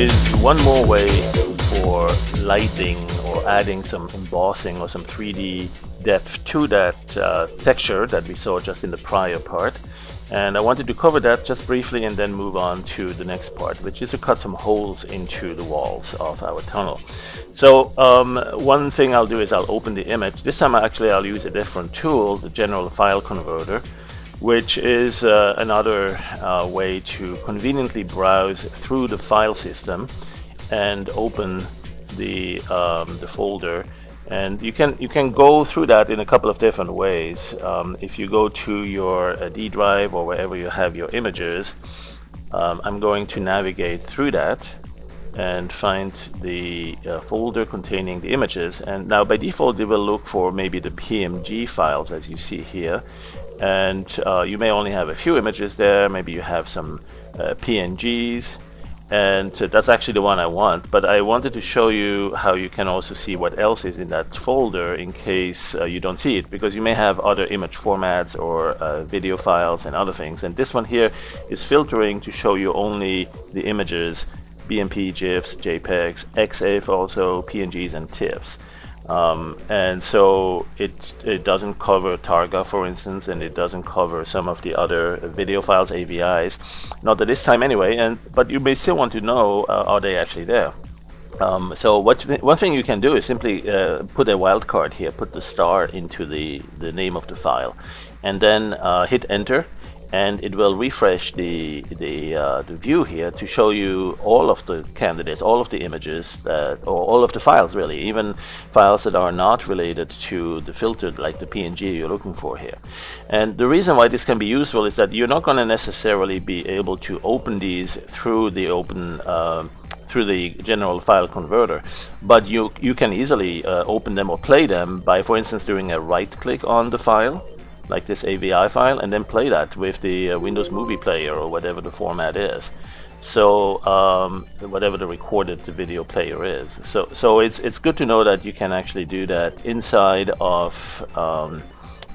is one more way for lighting or adding some embossing or some 3D depth to that texture that we saw just in the prior part. And I wanted to cover that just briefly and then move on to the next part, which is to cut some holes into the walls of our tunnel. So one thing I'll do is I'll open the image. This time I'll use a different tool, the general file converter, which is another way to conveniently browse through the file system and open the folder. And you can go through that in a couple of different ways. If you go to your D drive or wherever you have your images, I'm going to navigate through that and find the folder containing the images. And now by default it will look for maybe the PNG files, as you see here. And you may only have a few images there, maybe you have some PNGs, and that's actually the one I want. But I wanted to show you how you can also see what else is in that folder in case you don't see it, because you may have other image formats or video files and other things. And this one here is filtering to show you only the images, BMP, GIFs, JPEGs, XIF, also PNGs and TIFFs. And so it doesn't cover Targa, for instance, and it doesn't cover some of the other video files, AVIs, not at this time anyway. But you may still want to know, are they actually there? So one thing you can do is simply put a wildcard here, put the star into the name of the file, and then hit enter. And it will refresh the view here to show you all of the candidates, all of the images, or all of the files really, even files that are not related to the filtered, like the PNG you're looking for here. And the reason why this can be useful is that you're not going to necessarily be able to open these through the through the general file converter, but you can easily open them or play them by, for instance, doing a right click on the file, like this AVI file, and then play that with the Windows Movie Player or whatever the format is. So whatever the recorded video player is. So it's good to know that you can actually do that inside of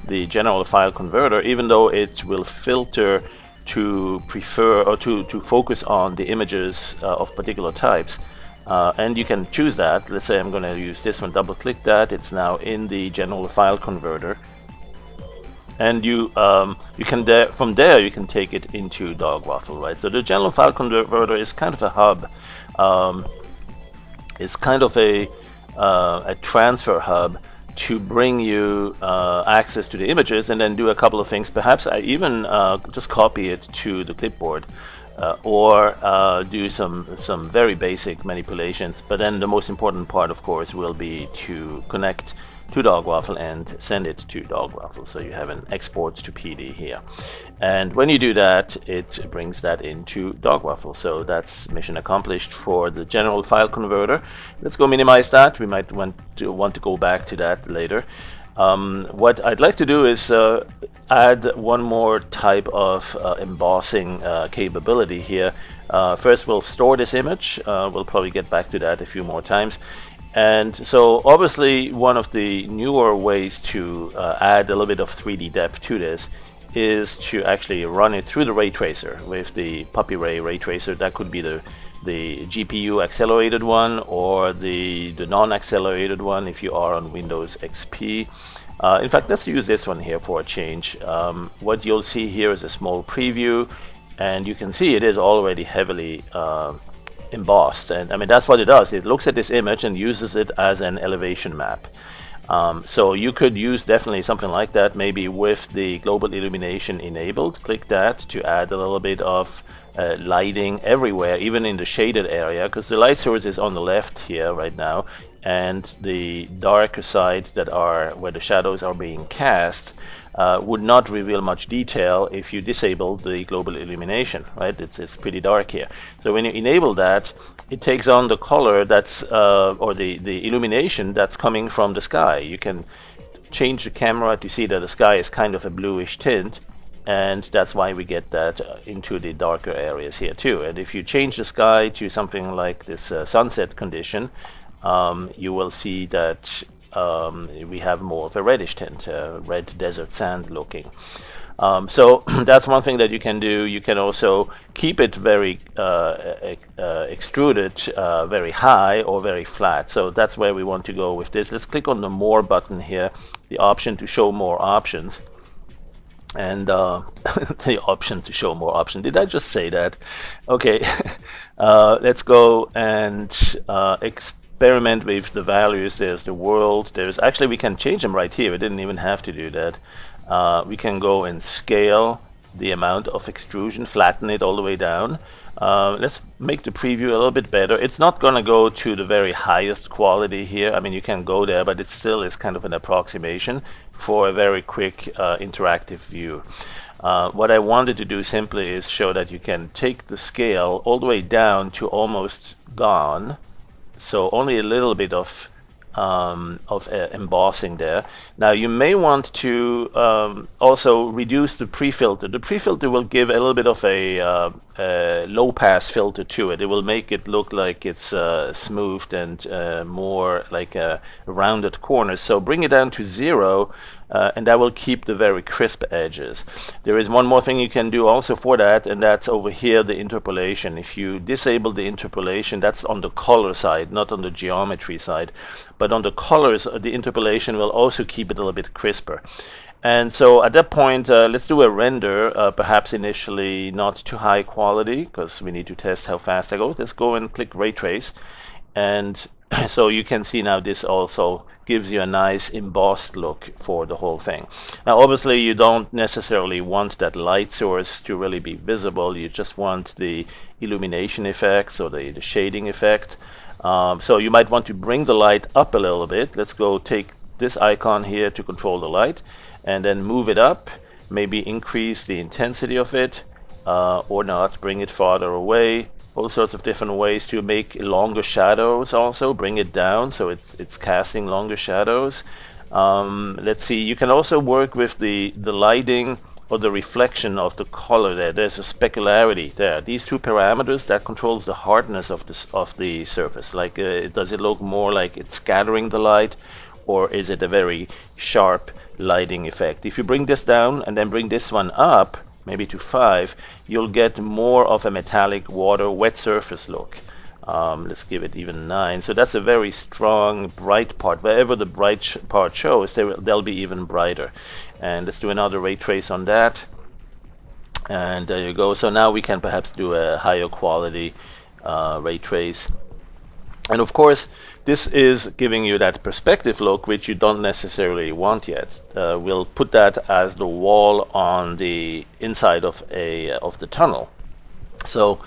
the general file converter, even though it will filter to prefer or to focus on the images of particular types. And you can choose that. Let's say I'm going to use this one, double click that, it's now in the general file converter. And you can from there you can take it into Dogwaffle, right? So the general file converter is kind of a hub. It's kind of a transfer hub to bring you access to the images, and then do a couple of things. Perhaps I even just copy it to the clipboard, or do some very basic manipulations. But then the most important part, of course, will be to connect to Dogwaffle and send it to Dogwaffle, so you have an export to PD here. And when you do that, it brings that into Dogwaffle. So that's mission accomplished for the general file converter. Let's go minimize that. We might want to go back to that later. What I'd like to do is add one more type of embossing capability here. First we'll store this image. We'll probably get back to that a few more times. And so obviously one of the newer ways to add a little bit of 3D depth to this is to actually run it through the ray tracer with the Puppy Ray tracer. That could be the GPU accelerated one, or the non-accelerated one if you are on Windows XP. In fact, let's use this one here for a change. What you'll see here is a small preview, and you can see it is already heavily embossed. And I mean, that's what it does. It looks at this image and uses it as an elevation map. So you could use definitely something like that, maybe with the global illumination enabled. Click that to add a little bit of lighting everywhere, even in the shaded area, because the light source is on the left here right now, and the darker side that are where the shadows are being cast would not reveal much detail if you disable the global illumination, right? It's pretty dark here. So when you enable that, it takes on the color that's or the illumination that's coming from the sky. You can change the camera to see that the sky is kind of a bluish tint, and that's why we get that into the darker areas here too. And if you change the sky to something like this sunset condition, you will see that we have more of a reddish tint, red desert sand looking. So that's one thing that you can do. You can also keep it very extruded, very high or very flat. So that's where we want to go with this. Let's click on the More button here, the option to show more options. And the option to show more options. Did I just say that? Okay, let's go and experiment with the values. There's the world. There's actually, we can change them right here. We didn't even have to do that. We can go and scale the amount of extrusion, flatten it all the way down. Let's make the preview a little bit better. It's not going to go to the very highest quality here. I mean, you can go there, but it still is kind of an approximation for a very quick interactive view. What I wanted to do simply is show that you can take the scale all the way down to almost gone, so only a little bit of embossing there. Now you may want to also reduce the pre-filter. The pre-filter will give a little bit of a low pass filter to it. It will make it look like it's smoothed and more like a rounded corners. So bring it down to 0 and that will keep the very crisp edges. There is one more thing you can do also for that, and that's over here, the interpolation. If you disable the interpolation, that's on the color side, not on the geometry side, but on the colors, the interpolation will also keep it a little bit crisper. And so at that point, let's do a render, perhaps initially not too high quality, because we need to test how fast I go. Let's go and click Ray Trace. And so you can see now this also gives you a nice embossed look for the whole thing. Now obviously you don't necessarily want that light source to really be visible. You just want the illumination effects or the shading effect. So you might want to bring the light up a little bit. Let's go take this icon here to control the light and then move it up, maybe increase the intensity of it or not, bring it farther away. All sorts of different ways to make longer shadows also, bring it down so it's casting longer shadows. Let's see, you can also work with the lighting or the reflection of the color there. There's a specularity there. These two parameters, that controls the hardness of the surface. Like does it look more like it's scattering the light, or is it a very sharp lighting effect? If you bring this down and then bring this one up, maybe to 5, you'll get more of a metallic water wet surface look. Let's give it even 9. So that's a very strong bright part. Wherever the bright part shows, they'll be even brighter. And let's do another ray trace on that. And there you go. So now we can perhaps do a higher quality ray trace. And of course, this is giving you that perspective look, which you don't necessarily want yet. We'll put that as the wall on the inside of the tunnel. So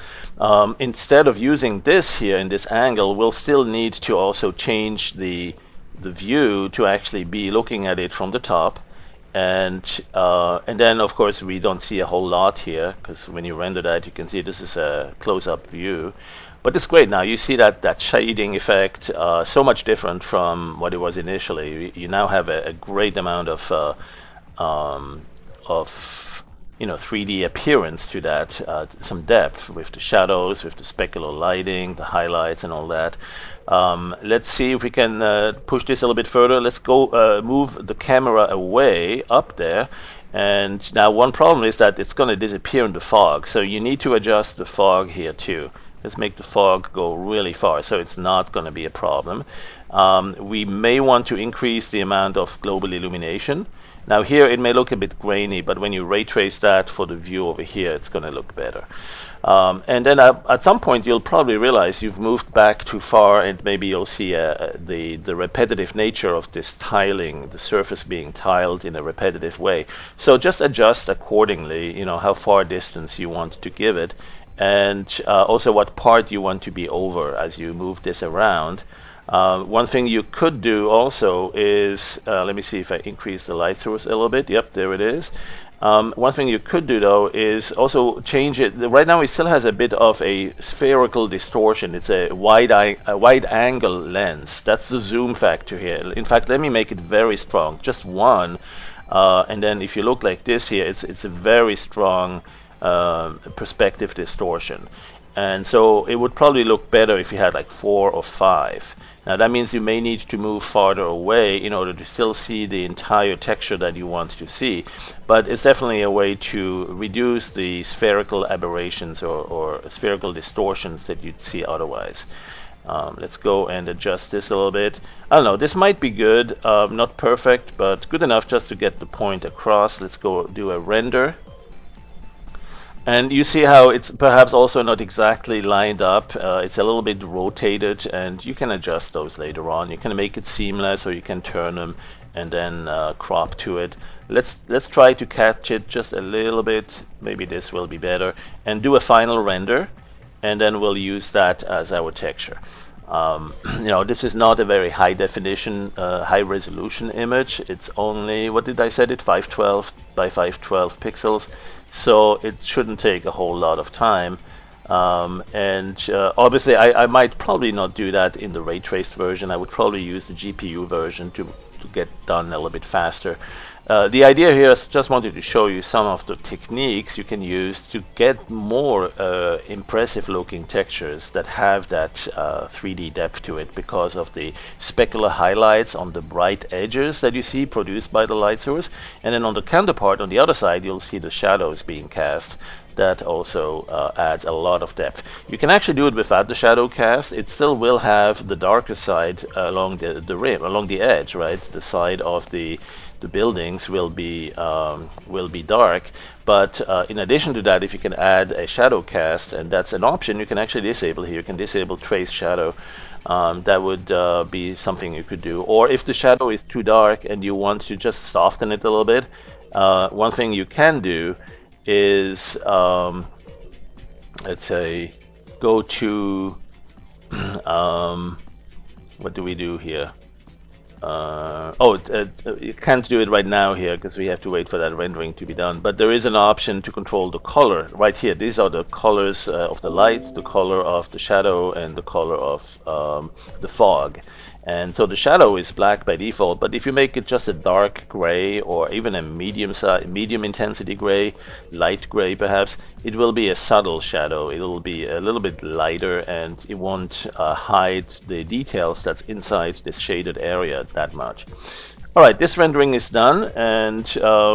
instead of using this here in this angle, we'll still need to also change the view to actually be looking at it from the top. And then of course we don't see a whole lot here, because when you render that, you can see this is a close-up view. But it's great now. You see that shading effect, so much different from what it was initially. You now have a great amount of 3D appearance to that, some depth with the shadows, with the specular lighting, the highlights, and all that. Let's see if we can push this a little bit further. Let's go move the camera away up there. And now one problem is that it's going to disappear in the fog. So you need to adjust the fog here too. Let's make the fog go really far, so it's not going to be a problem. We may want to increase the amount of global illumination. Now here it may look a bit grainy, but when you ray trace that for the view over here, it's going to look better. And then at some point you'll probably realize you've moved back too far, and maybe you'll see the repetitive nature of this tiling, the surface being tiled in a repetitive way. So just adjust accordingly, how far distance you want to give it, and also what part you want to be over as you move this around. One thing you could do also is, let me see if I increase the light source a little bit. Yep, there it is. One thing you could do though is also change it. Right now it still has a bit of a spherical distortion. It's a wide angle lens. That's the zoom factor here. In fact, let me make it very strong, just 1. And then if you look like this here, it's a very strong perspective distortion. And so it would probably look better if you had like 4 or 5. Now that means you may need to move farther away in order to still see the entire texture that you want to see. But it's definitely a way to reduce the spherical aberrations or spherical distortions that you'd see otherwise. Let's go and adjust this a little bit. I don't know, this might be good, not perfect, but good enough just to get the point across. Let's go do a render. And you see how it's perhaps also not exactly lined up. It's a little bit rotated, and you can adjust those later on. You can make it seamless, or you can turn them and then crop to it. Let's try to catch it just a little bit. Maybe this will be better. And do a final render, and then we'll use that as our texture. You know, this is not a very high definition, high resolution image. It's only, what did I say it, 512 by 512 pixels. So it shouldn't take a whole lot of time. Obviously I might probably not do that in the ray traced version. I would probably use the GPU version to get done a little bit faster. The idea here is just wanted to show you some of the techniques you can use to get more impressive looking textures that have that 3D depth to it, because of the specular highlights on the bright edges that you see produced by the light source. And then on the counterpart, on the other side, you'll see the shadows being cast. That also adds a lot of depth. You can actually do it without the shadow cast. It still will have the darker side along the rim, along the edge, right? The side of the buildings will be dark, but in addition to that, if you can add a shadow cast, and that's an option you can actually disable here. You can disable trace shadow. That would be something you could do. Or if the shadow is too dark and you want to just soften it a little bit, one thing you can do is let's say go to what do we do here? You can't do it right now here because we have to wait for that rendering to be done, but there is an option to control the color right here. These are the colors of the light, the color of the shadow, and the color of the fog. And so the shadow is black by default, but if you make it just a dark gray, or even a medium intensity gray, light gray perhaps, it will be a subtle shadow. It will be a little bit lighter, and it won't hide the details that's inside this shaded area that much. All right, this rendering is done, and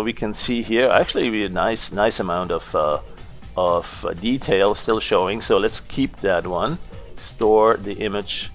we can see here actually a nice amount of detail still showing. So let's keep that one, store the image,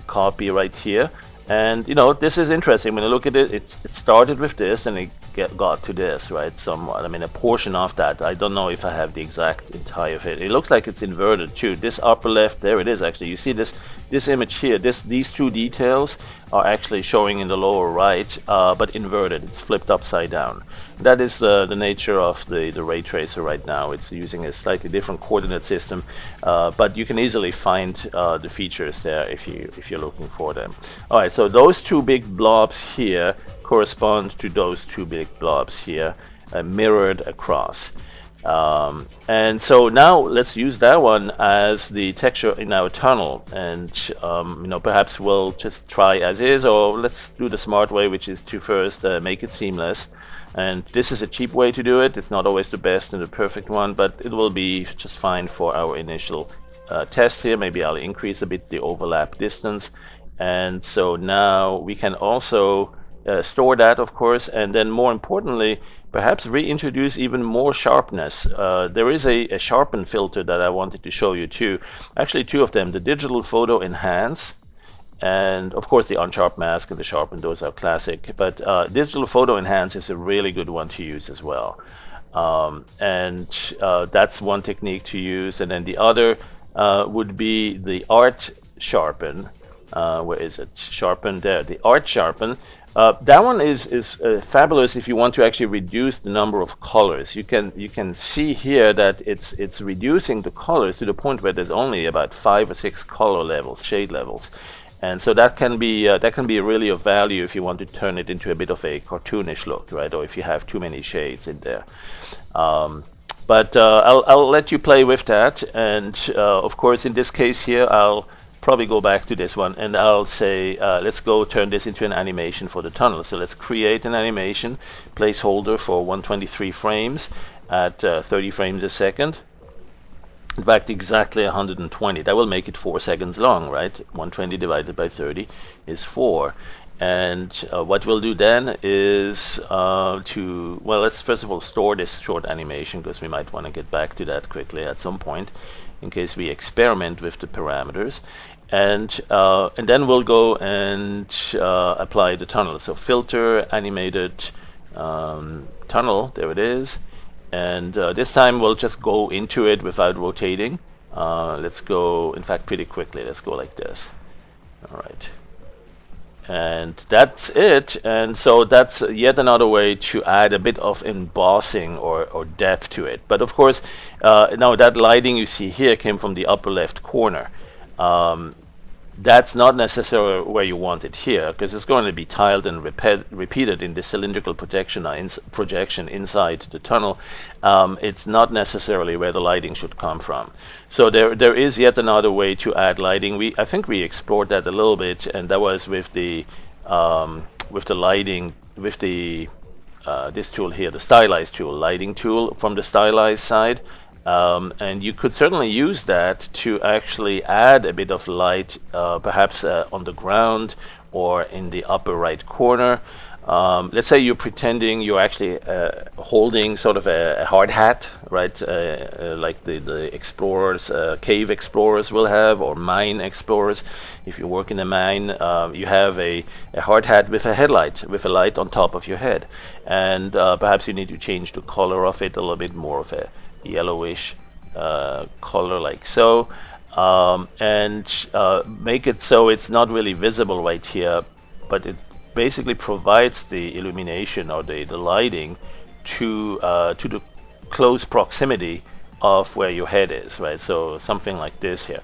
copy right here. And you know, this is interesting. When you look at it, it started with this and it got to this, right? Somewhat. I mean, a portion of that. I don't know if I have the exact entire fit. It looks like it's inverted too. This upper left, there it is actually. You see this image here. These two details are actually showing in the lower right, but inverted. It's flipped upside down. That is the nature of the ray tracer right now. It's using a slightly different coordinate system, but you can easily find the features there if you're looking for them. All right, so those two big blobs here correspond to those two big blobs here, mirrored across. And so now let's use that one as the texture in our tunnel, and you know, perhaps we'll just try as is, or let's do the smart way, which is to first make it seamless. And this is a cheap way to do it. It's not always the best and the perfect one, but it will be just fine for our initial test here. Maybe I'll increase a bit the overlap distance. And so now we can also store that, of course, and then more importantly, perhaps reintroduce even more sharpness. There is a sharpen filter that I wanted to show you too. Actually, two of them, the digital photo enhance, and of course the unsharp mask and the sharpen, those are classic, but digital photo enhance is a really good one to use as well. That's one technique to use. And then the other would be the art sharpen. Where is it? Sharpen there. The art sharpen. That one is fabulous if you want to actually reduce the number of colors. You can see here that it's reducing the colors to the point where there's only about 5 or 6 color levels, shade levels. And so that can be really of value if you want to turn it into a bit of a cartoonish look, right? Or if you have too many shades in there. But I'll let you play with that. And of course, in this case here, I'll probably go back to this one and I'll say, let's go turn this into an animation for the tunnel. So let's create an animation placeholder for 123 frames at 30 frames a second. In fact, exactly 120. That will make it 4 seconds long, right? 120 divided by 30 is 4. And what we'll do then is well, let's first of all store this short animation, because we might want to get back to that quickly at some point in case we experiment with the parameters. And then we'll go and apply the tunnel. So filter, animated tunnel, there it is. And this time we'll just go into it without rotating. Let's go, in fact, pretty quickly. Let's go like this. All right. And that's it. And so that's yet another way to add a bit of embossing or depth to it. But of course, now that lighting you see here came from the upper left corner. That's not necessarily where you want it here, because it's going to be tiled and repeated in the cylindrical projection inside the tunnel. It's not necessarily where the lighting should come from. So there is yet another way to add lighting. I think we explored that a little bit, and that was with the lighting, with the this tool here, the stylize tool, lighting tool from the stylize side. And you could certainly use that to actually add a bit of light, perhaps on the ground or in the upper right corner. Let's say you're pretending you're actually holding sort of a hard hat, right? Like the explorers, cave explorers will have, or mine explorers. If you work in a mine, you have a hard hat with a headlight, with a light on top of your head. And perhaps you need to change the color of it a little bit more of a yellowish color, like so, and make it so it's not really visible right here, but it basically provides the illumination or the lighting to the close proximity of where your head is, right? So something like this here,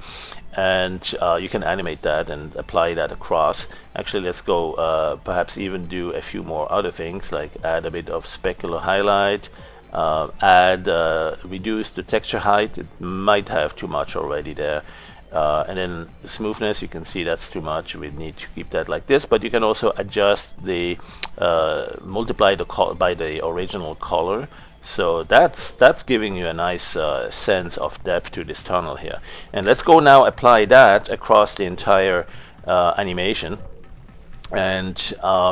and you can animate that and apply that across. Actually, let's go perhaps even do a few more other things, like add a bit of specular highlight, reduce the texture height. It might have too much already there, and then the smoothness, you can see that's too much. We need to keep that like this, but you can also adjust the multiply the by the original color. So that's giving you a nice sense of depth to this tunnel here. And let's go now apply that across the entire animation. And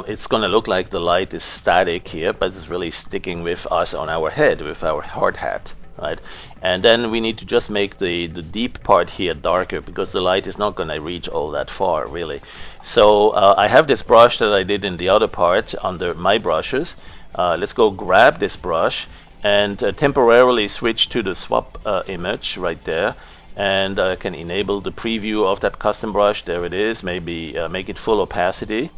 it's going to look like the light is static here, but it's really sticking with us on our head, with our hard hat, right? And then we need to just make the deep part here darker, because the light is not going to reach all that far, really. So I have this brush that I did in the other part under my brushes. Let's go grab this brush and temporarily switch to the swap image right there. And I can enable the preview of that custom brush. There it is. Maybe make it full opacity,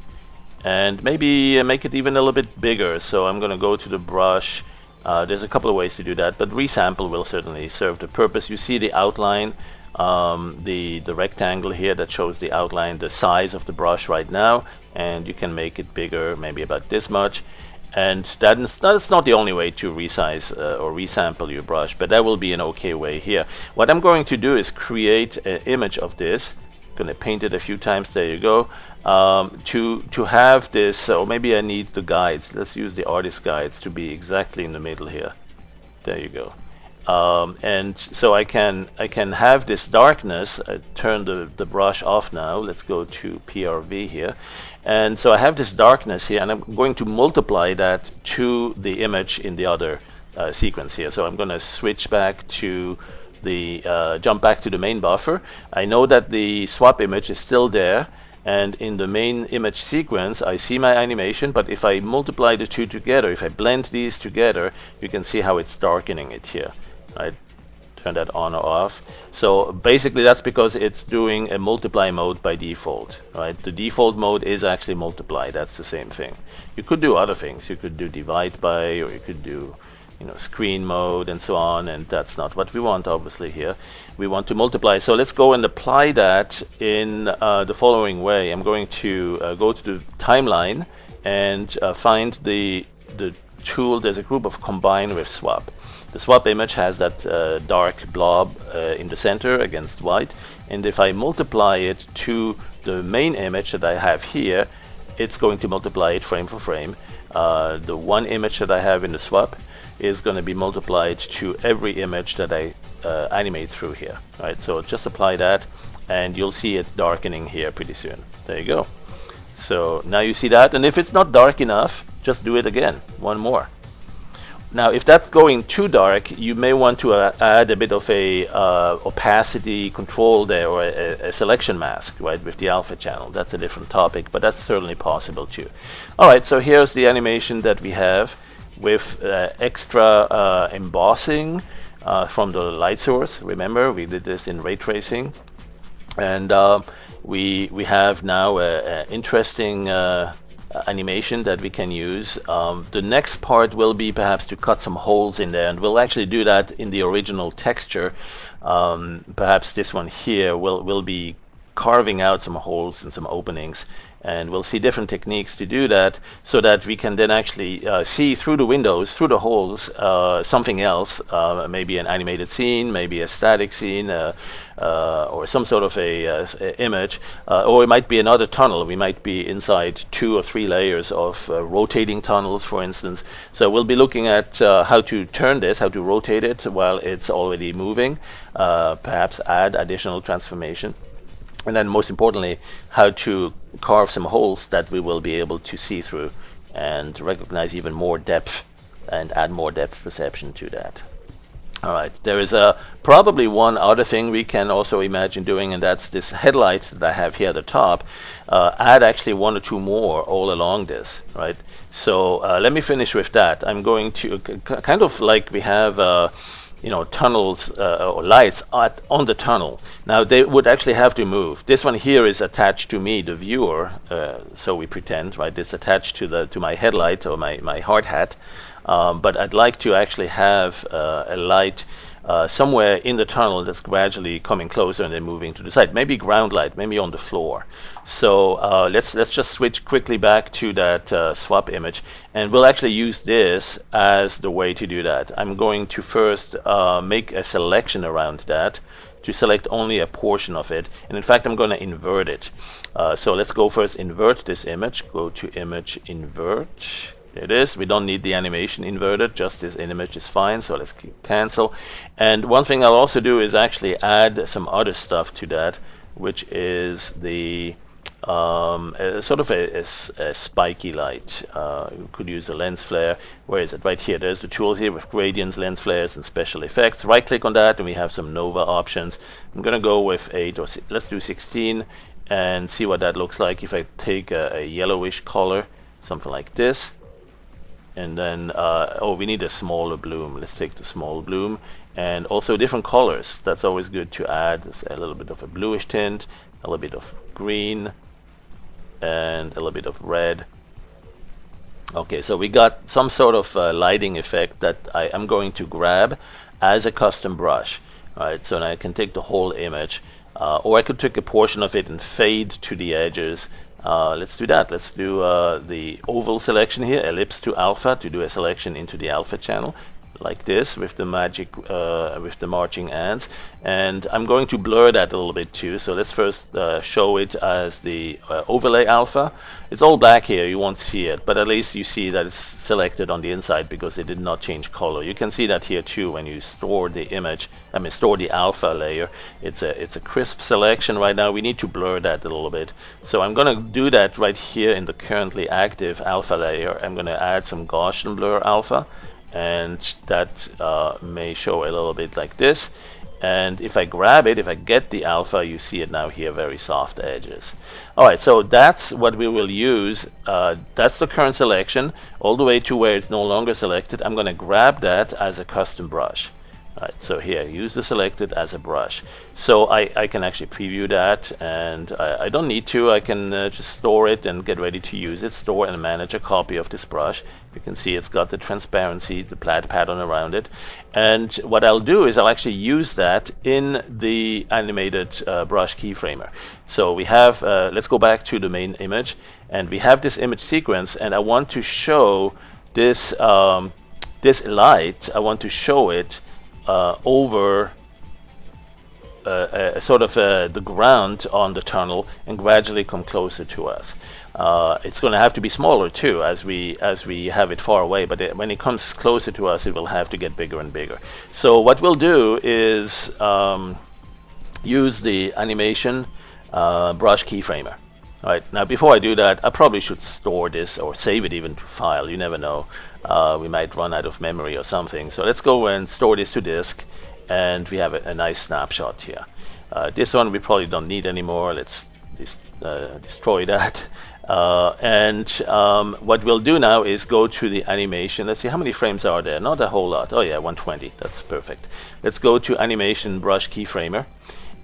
and maybe make it even a little bit bigger. So I'm going to go to the brush. There's a couple of ways to do that, but resample will certainly serve the purpose. You see the outline, the rectangle here that shows the outline, the size of the brush right now, and you can make it bigger, maybe about this much. And that's not the only way to resize or resample your brush, but that will be an okay way here. What I'm going to do is create an image of this. I'm going to paint it a few times. There you go. To have this, or maybe I need the guides. Let's use the artist guides to be exactly in the middle here. There you go. And so I can have this darkness. I turn the brush off now. Let's go to PRV here. And so I have this darkness here, and I'm going to multiply that to the image in the other sequence here. So I'm going to switch back to the jump back to the main buffer. I know that the swap image is still there, and in the main image sequence I see my animation, but if I multiply the two together, if I blend these together, you can see how it's darkening it here. I turn that on or off. So basically that's because it's doing a multiply mode by default, right? The default mode is actually multiply. That's the same thing. You could do other things. You could do divide by, or you could do, you know, screen mode and so on, and that's not what we want. Obviously here we want to multiply. So let's go and apply that in the following way. I'm going to go to the timeline and find the tool. There's a group of combine with swap. The swap image has that dark blob in the center against white, and if I multiply it to the main image that I have here, it's going to multiply it frame for frame. The one image that I have in the swap, is going to be multiplied to every image that I animate through here. Right, so just apply that and you'll see it darkening here pretty soon. There you go. So now you see that, and if it's not dark enough, just do it again, one more. Now if that's going too dark, you may want to add a bit of a opacity control there, or a selection mask, right, with the alpha channel. That's a different topic, but that's certainly possible too. Alright, so here's the animation that we have with extra embossing from the light source. Remember, we did this in ray tracing, and we have now an interesting animation that we can use. The next part will be perhaps to cut some holes in there, and we'll actually do that in the original texture. Perhaps this one here will be carving out some holes and some openings, and we'll see different techniques to do that, so that we can then actually see through the windows, through the holes, something else, maybe an animated scene, maybe a static scene, or some sort of a image, or it might be another tunnel. We might be inside 2 or 3 layers of rotating tunnels, for instance. So we'll be looking at how to turn this, how to rotate it while it's already moving, perhaps add additional transformation. And then most importantly, how to carve some holes that we will be able to see through and recognize even more depth and add more depth perception to that. Alright, there is probably one other thing we can also imagine doing, and that's this headlight that I have here at the top. Add actually 1 or 2 more all along this, right? So let me finish with that. I'm going to kind of like we have you know, tunnels or lights on the tunnel. Now they would actually have to move. This one here is attached to me, the viewer, so we pretend, right? It's attached to my headlight or my hard hat, but I'd like to actually have a light somewhere in the tunnel that's gradually coming closer and then moving to the side. Maybe ground light, maybe on the floor. So let's just switch quickly back to that swap image, and we'll actually use this as the way to do that. I'm going to first make a selection around that to select only a portion of it, and in fact I'm going to invert it. So let's go first invert this image. Go to image, invert. There it is. We don't need the animation inverted, just this image is fine. So let's click cancel. And one thing I'll also do is actually add some other stuff to that, which is the sort of a spiky light. You could use a lens flare. Where is it? Right here. There's the tool here with gradients, lens flares, and special effects. Right click on that and we have some Nova options. I'm going to go with 8, or let's do 16 and see what that looks like if I take a yellowish color, something like this. And then, oh, we need a smaller bloom. Let's take the small bloom, and also different colors. That's always good to add. There's a little bit of a bluish tint, a little bit of green, and a little bit of red. Okay, so we got some sort of lighting effect that I am going to grab as a custom brush. All right, so now I can take the whole image, or I could take a portion of it and fade to the edges. Let's do that. Let's do the oval selection here, ellipse to alpha, to do a selection into the alpha channel, like this, with the magic, with the marching ants. And I'm going to blur that a little bit too. So let's first show it as the overlay alpha. It's all black here, you won't see it, but at least you see that it's selected on the inside because it did not change color. You can see that here too when you store the image, store the alpha layer. It's a crisp selection right now. We need to blur that a little bit. So I'm going to do that right here in the currently active alpha layer. I'm going to add some Gaussian blur alpha, and that may show a little bit like this. And if I grab it, if I get the alpha, you see it now here, very soft edges. Alright, so that's what we will use. That's the current selection, all the way to where it's no longer selected. I'm going to grab that as a custom brush. Alright, so here, use the selected as a brush. So I can actually preview that, and I don't need to. I can just store it and get ready to use it. Store and manage a copy of this brush. You can see it's got the transparency, the plaid pattern around it. And what I'll do is I'll actually use that in the animated brush keyframer. So we have, let's go back to the main image, and we have this image sequence, and I want to show this, this light. I want to show it over sort of the ground on the tunnel and gradually come closer to us. It's going to have to be smaller too as we have it far away, but when it comes closer to us, it will have to get bigger and bigger. So what we'll do is use the animation brush keyframer. All right, now before I do that, I probably should store this or save it even to file. You never know. We might run out of memory or something. So let's go and store this to disk, and we have a nice snapshot here. This one we probably don't need anymore. Let's destroy that. What we'll do now is go to the animation. Let's see, how many frames are there? Not a whole lot. Oh yeah, 120. That's perfect. Let's go to animation brush keyframer.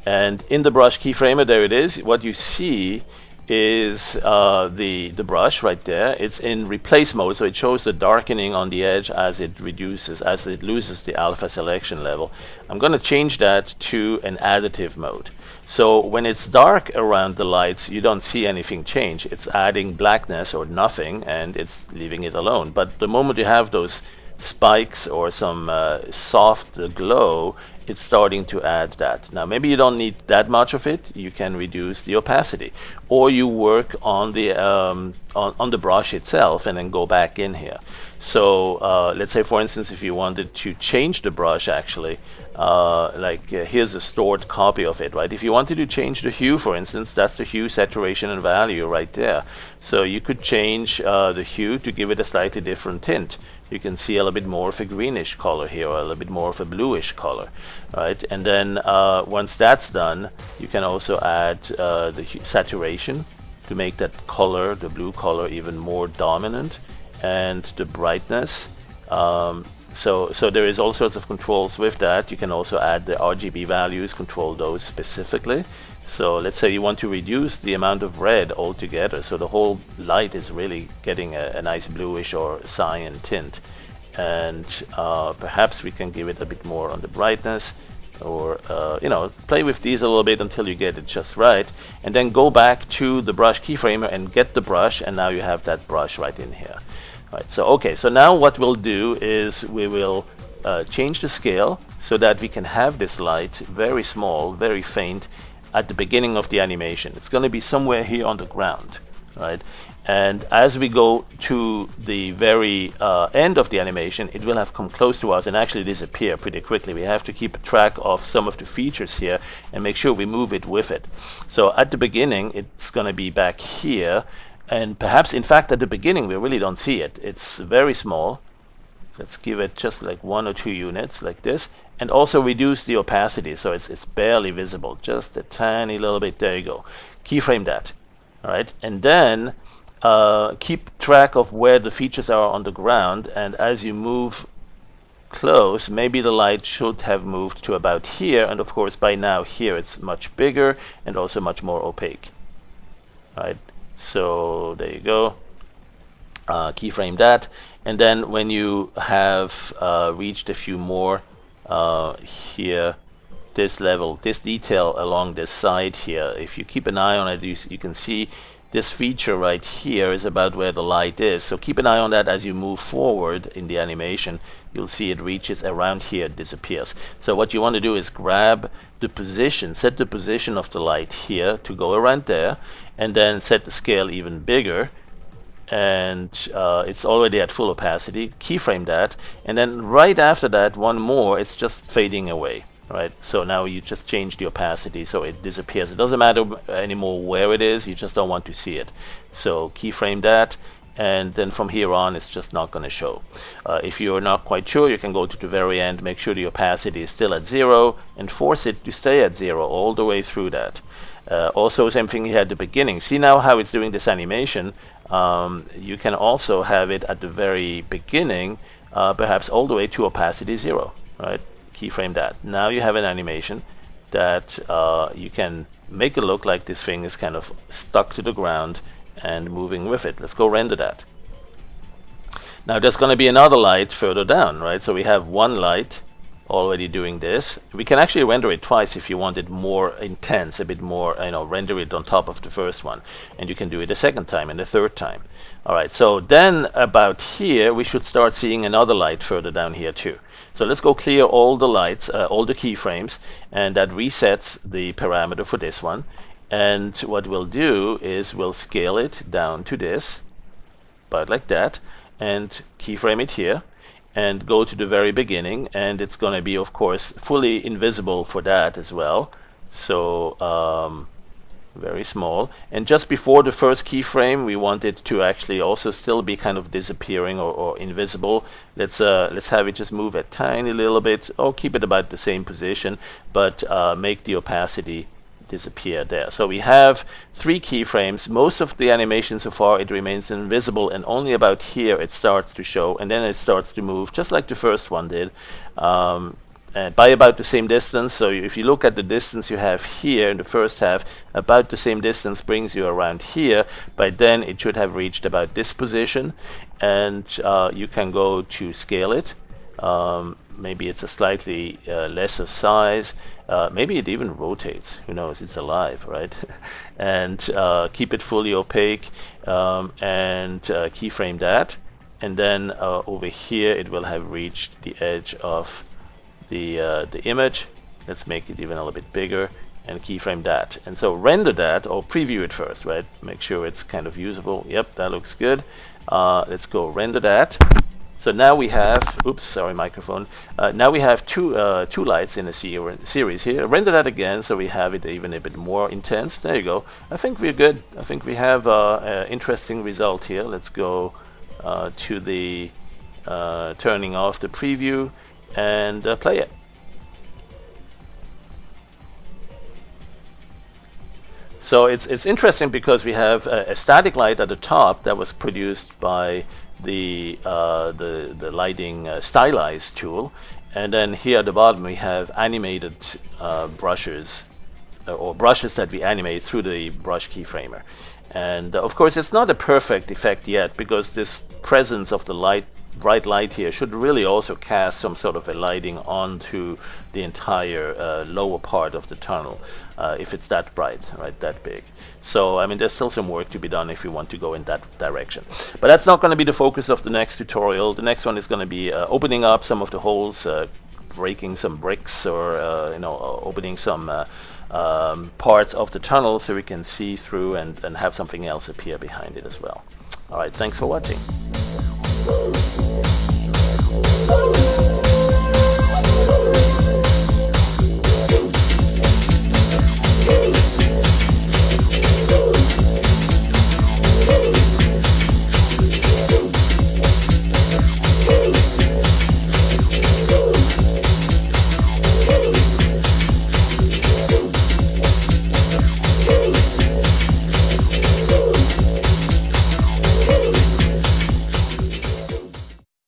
And in the brush keyframer, there it is. What you see is the brush right there. It's in replace mode, so it shows the darkening on the edge as it reduces, as it loses the alpha selection level. I'm going to change that to an additive mode. So when it's dark around the lights, you don't see anything change. It's adding blackness or nothing, and it's leaving it alone. But the moment you have those spikes or some soft glow, it's starting to add that. Now maybe you don't need that much of it. You can reduce the opacity, or you work on the brush itself and then go back in here. So let's say, for instance, if you wanted to change the brush, actually, here's a stored copy of it, right? If you wanted to change the hue, for instance, that's the hue, saturation, and value right there. So you could change the hue to give it a slightly different tint. You can see a little bit more of a greenish color here, or a little bit more of a bluish color, right? And then once that's done, you can also add the saturation to make that color, the blue color, even more dominant, and the brightness. So there is all sorts of controls with that. You can also add the RGB values, control those specifically. So let's say you want to reduce the amount of red altogether, so the whole light is really getting a nice bluish or cyan tint. And perhaps we can give it a bit more on the brightness, or play with these a little bit until you get it just right, and then go back to the brush keyframer and get the brush, and now you have that brush right in here. Right, so okay, so now what we'll do is we will change the scale so that we can have this light very small, very faint, at the beginning of the animation. It's going to be somewhere here on the ground, right? And as we go to the very end of the animation, it will have come close to us and actually disappear pretty quickly. We have to keep track of some of the features here and make sure we move it with it. So at the beginning, it's going to be back here, and perhaps, in fact, at the beginning, we really don't see it. It's very small. Let's give it just like 1 or 2 units like this, and also reduce the opacity so it's barely visible, just a tiny little bit. There you go. Keyframe that. All right, and then keep track of where the features are on the ground, and as you move close, maybe the light should have moved to about here, and of course by now here it's much bigger and also much more opaque. All right, so there you go. Keyframe that, and then when you have reached a few more here, this level, this detail along this side here, if you keep an eye on it, you can see this feature right here is about where the light is. So keep an eye on that as you move forward in the animation. You'll see it reaches around here, it disappears. So what you want to do is grab the position, set the position of the light here to go around there, and then set the scale even bigger, and it's already at full opacity. Keyframe that, and then right after that, one more, it's just fading away. Right, so now you just change the opacity so it disappears. It doesn't matter anymore where it is, you just don't want to see it. So keyframe that, and then from here on it's just not going to show. If you're not quite sure, you can go to the very end, make sure the opacity is still at 0, and force it to stay at 0 all the way through that. Also, same thing here at the beginning. See now how it's doing this animation. You can also have it at the very beginning, perhaps all the way to opacity 0. Right? Keyframe that. Now you have an animation that you can make it look like this thing is kind of stuck to the ground and moving with it. Let's go render that. Now there's going to be another light further down, right? So we have one light already doing this. We can actually render it twice if you want it more intense, a bit more, render it on top of the first one. And you can do it a second time and a third time. All right, so then about here, we should start seeing another light further down here too. So let's go clear all the lights, all the keyframes, and that resets the parameter for this one. And what we'll do is we'll scale it down to this, about like that, and keyframe it here, and go to the very beginning, and it's going to be, of course, fully invisible for that as well. So very small, and just before the first keyframe, we want it to actually also still be kind of disappearing or invisible. Let's have it just move a tiny little bit, or keep it about the same position, but make the opacity disappear there. So we have 3 keyframes. Most of the animation so far, it remains invisible, and only about here it starts to show, and then it starts to move just like the first one did, by about the same distance. So if you look at the distance you have here in the first half, about the same distance brings you around here. By then it should have reached about this position, and you can go to scale it. Maybe it's a slightly lesser size. Maybe it even rotates. Who knows? It's alive, right? And keep it fully opaque, and keyframe that. And then over here it will have reached the edge of the image. Let's make it even a little bit bigger and keyframe that. And so render that, or preview it first, right? Make sure it's kind of usable. Yep, that looks good. Let's go render that. So now we have, oops, sorry, microphone. Now we have two lights in a series here. Render that again, so we have it even a bit more intense. There you go. I think we're good. I think we have an interesting result here. Let's go to the turning off the preview and play it. So it's interesting because we have a static light at the top that was produced by the lighting stylize tool, and then here at the bottom we have animated brushes, or brushes that we animate through the brush keyframer. And of course it's not a perfect effect yet, because this presence of the bright light here should really also cast some sort of a lighting onto the entire lower part of the tunnel, if it's that bright, right, that big. So I mean, there's still some work to be done if we want to go in that direction. But that's not going to be the focus of the next tutorial. The next one is going to be opening up some of the holes, breaking some bricks, or opening some parts of the tunnel so we can see through and have something else appear behind it as well. All right, thanks for watching.